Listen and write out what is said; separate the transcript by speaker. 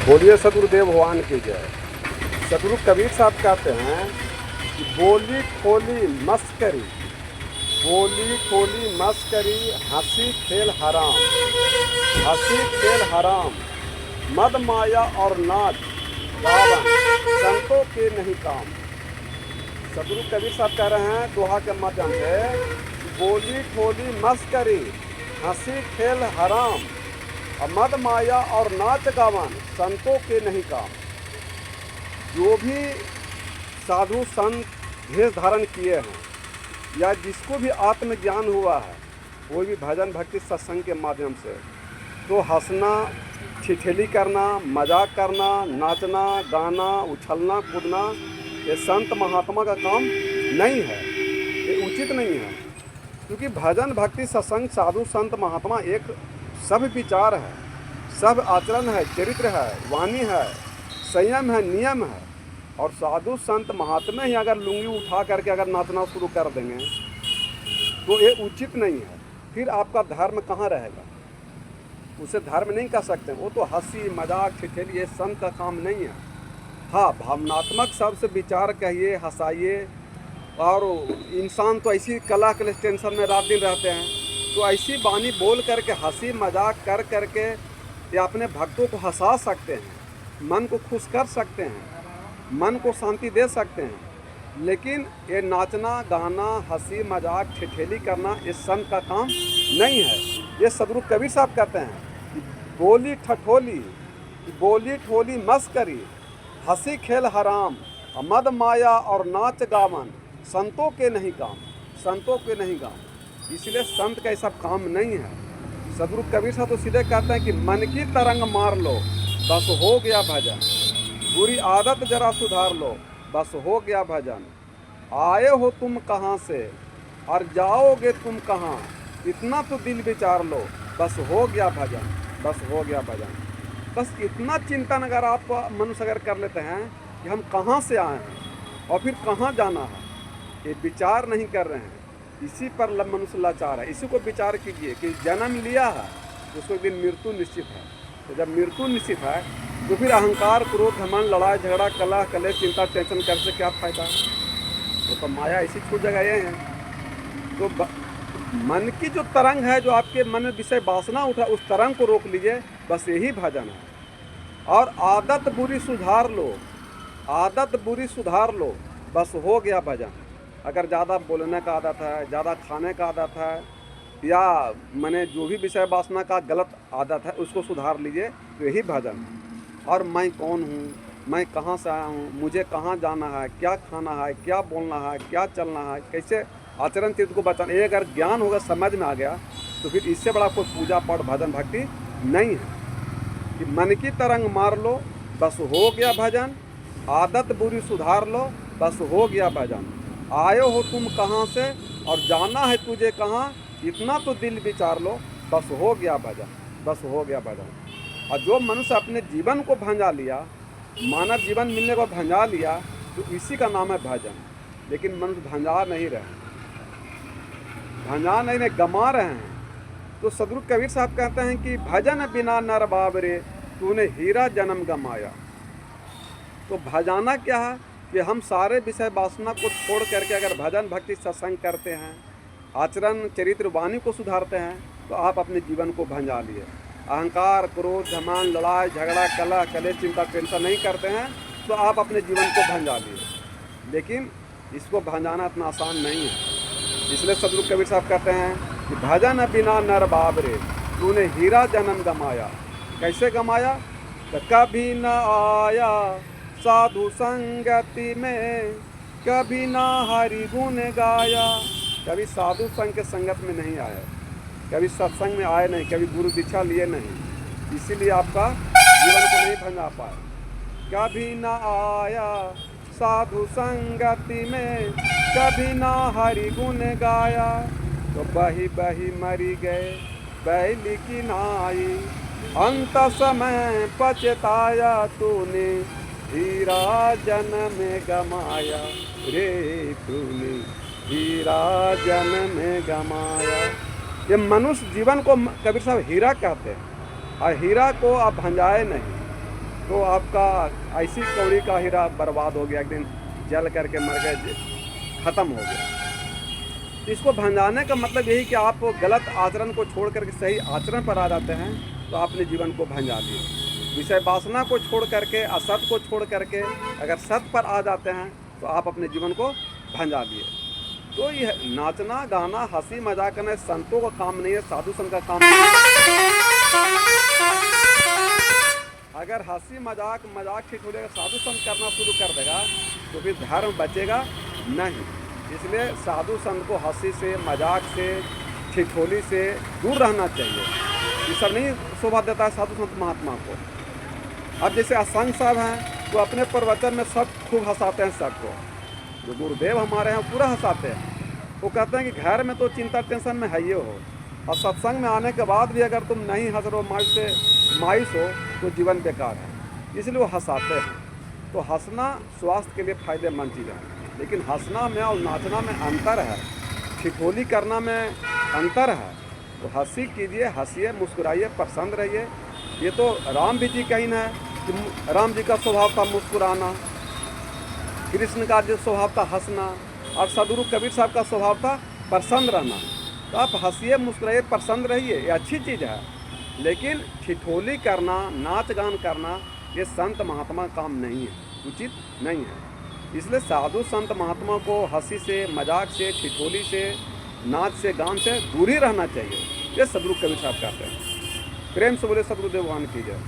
Speaker 1: बोलिए सदगुरुदेव भगवान की जय। सदगुरु कबीर साहब कहते हैं कि बोली खोली मस्करी, बोली खोली मस्करी, हंसी खेल हराम, हंसी खेल हराम, मद माया और नाच गावन, संतों के नहीं काम। सदगुरु कबीर साहब कह रहे हैं दोहा के माध्यम से, बोली खोली मस्करी, हंसी खेल हराम, मद माया और नाच गावन, संतों के नहीं काम। जो भी साधु संत भेष धारण किए हैं या जिसको भी आत्मज्ञान हुआ है, वो भी भजन भक्ति सत्संग के माध्यम से, तो हंसना, ठिठोली करना, मजाक करना, नाचना गाना, उछलना कूदना, ये संत महात्मा का काम नहीं है, ये उचित नहीं है। क्योंकि भजन भक्ति सत्संग साधु संत महात्मा एक सब विचार है, सब आचरण है, चरित्र है, वाणी है, संयम है, नियम है। और साधु संत महात्मा ही अगर लुंगी उठा करके अगर नाचना शुरू कर देंगे तो ये उचित नहीं है। फिर आपका धर्म कहाँ रहेगा? उसे धर्म नहीं कह सकते। वो तो हंसी मजाक ठिठोली ये संत का काम नहीं है। हाँ, भावनात्मक शब्द से विचार कहिए, हंसाइए। और इंसान तो ऐसी कला के टेंशन में रात दिन रहते हैं, तो ऐसी वाणी बोल करके हंसी मजाक कर करके ये अपने भक्तों को हंसा सकते हैं, मन को खुश कर सकते हैं, मन को शांति दे सकते हैं। लेकिन ये नाचना गाना, हंसी मजाक ठिठोली करना ये संत का काम नहीं है। ये सदगुरु कबीर साहब कहते हैं कि बोली ठठोली, बोली ठोली मस्करी, हंसी खेल हराम, मद माया और नाच गावन, संतों के नहीं काम, संतों के नहीं काम। इसलिए संत का ऐसा काम नहीं है। सदगुरु कबीर साहब तो सीधे कहते हैं कि मन की तरंग मार लो, बस हो गया भजन, बुरी आदत जरा सुधार लो, बस हो गया भजन। आए हो तुम कहाँ से और जाओगे तुम कहाँ, इतना तो दिल विचार लो, बस हो गया भजन, बस हो गया भजन। बस इतना चिंतन अगर आप मनुष्य अगर कर लेते हैं कि हम कहाँ से आए हैं और फिर कहाँ जाना है, ये विचार नहीं कर रहे हैं, इसी पर मनुष्य लाचार है। इसी को विचार कीजिए कि जन्म लिया है उसको एक दिन मृत्यु निश्चित है। तो जब मृत्यु निश्चित है तो फिर अहंकार, क्रोध, घमंड, लड़ाई झगड़ा, कलह कलेश, चिंता टेंशन करने से क्या फ़ायदा? तो माया ऐसी छूट जगह ये हैं। तो मन की जो तरंग है, जो आपके मन में विषय वासना उठा, उस तरंग को रोक लीजिए, बस यही भजन है। और आदत बुरी सुधार लो, आदत बुरी सुधार लो, बस हो गया भजन। अगर ज़्यादा बोलने का आदत है, ज़्यादा खाने का आदत है, या मैंने जो भी विषय वासना का गलत आदत है उसको सुधार लीजिए, तो यही भजन है। और मैं कौन हूँ, मैं कहाँ से आया हूँ, मुझे कहाँ जाना है, क्या खाना है, क्या बोलना है, क्या चलना है, कैसे आचरण चरित्र को बचाना, ये अगर ज्ञान होगा, समझ में आ गया, तो फिर इससे बड़ा कोई पूजा पाठ भजन भक्ति नहीं है। कि मन की तरंग मार लो, बस हो गया भजन, आदत बुरी सुधार लो, बस हो गया भजन। आयो हो तुम कहाँ से और जाना है तुझे कहाँ, इतना तो दिल विचार लो, बस हो गया भजन, बस हो गया भजन। और जो मनुष्य अपने जीवन को भंजा लिया, मानव जीवन मिलने को भंजा लिया, तो इसी का नाम है भजन। लेकिन मनुष्य भंजा नहीं रहे, भंजा नहीं रहे, गमा रहे हैं। तो सदगुरु कबीर साहब कहते हैं कि भजन बिना नर बाबरे, तूने हीरा जन्म गमाया। तो भजाना क्या है कि हम सारे विषय वासना को छोड़ करके अगर भजन भक्ति सत्संग करते हैं, आचरण चरित्र वाणी को सुधारते हैं, तो आप अपने जीवन को भंजा लिए। अहंकार, क्रोध, घमंड, लड़ाई झगड़ा, कलह कलेश, चिंता टेंशन नहीं करते हैं, तो आप अपने जीवन को भंजा लिए। लेकिन इसको भंजाना इतना आसान नहीं है। इसलिए सदगुरु कबीर साहब कहते हैं कि भजन बिना नर बाबरे, तूने हीरा जन्म गमाया। कैसे गमाया? तो कभी न आया साधु संगति में, कभी ना हरि गुण गाया। कभी साधु संग के संगत में नहीं आया, कभी सत्संग में आए नहीं, कभी गुरु दीक्षा लिए नहीं, इसीलिए आपका जीवन को नहीं भंजा पाए। कभी ना आया साधु संगति में, कभी ना हरि गुण गाया। तो बही बही मरी गए बैली की नाई, अंत समय पछताया तूने, हीरा जन्म गमाया रे तूने, हीरा जन्म गमाया। ये मनुष्य जीवन को कबीर साहब हीरा कहते हैं, और हीरा को आप भंजाए नहीं। तो आपका ऐसी कौड़ी का हीरा बर्बाद हो गया, एक दिन जल करके मर गए, ख़त्म हो गया। इसको भंजाने का मतलब यही कि आप गलत आचरण को छोड़ करके सही आचरण पर आ जाते हैं, तो आपने जीवन को भंजा दिया। विषय वासना को छोड़ करके, असत को छोड़ करके अगर सत पर आ जाते हैं तो आप अपने जीवन को भंजा दिए। तो यह नाचना गाना हंसी मजाक करना संतों का काम नहीं है, साधु संत का काम नहीं है। अगर हंसी मजाक ठिठोली साधु संत करना शुरू कर देगा तो फिर धर्म बचेगा नहीं। इसलिए साधु संत को हंसी से, मजाक से, ठिठोली से दूर रहना चाहिए। ये सब नहीं शोभा देता है साधु संत महात्मा को। अब जैसे असंग साहब हैं, तो अपने प्रवचन में सब खूब हंसाते हैं सबको। जो गुरुदेव हमारे हैं पूरा हंसाते हैं। वो कहते हैं कि घर में तो चिंता टेंशन में है ये हो, और सत्संग में आने के बाद भी अगर तुम नहीं हंस रहे हो, मायूस हो, तो जीवन बेकार है। इसलिए वो हंसाते हैं। तो हंसना स्वास्थ्य के लिए फ़ायदेमंद चीज़ है, लेकिन हंसना में और नाचना में अंतर है, ठिठोली करना में अंतर है। तो हंसी कीजिए, हंसिए, मुस्कुराइए, प्रसन्न रहिए। ये तो राम जी का ही है कि राम जी का स्वभाव था मुस्कुराना, कृष्ण का जो स्वभाव था हंसना, और सदगुरु कबीर साहब का स्वभाव था प्रसन्न रहना। तो आप हंसिए, मुस्कुराइए, प्रसन्न रहिए, ये अच्छी चीज़ है। लेकिन ठिठोली करना, नाच गान करना, ये संत महात्मा का काम नहीं है, उचित नहीं है। इसलिए साधु संत महात्मा को हंसी से, मजाक से, ठिठोली से, नाच से, गान से दूर ही रहना चाहिए। ये सदगुरु कबीर साहब कहते हैं। प्रेम से बोले सदगुरुदेव भगवान की जय।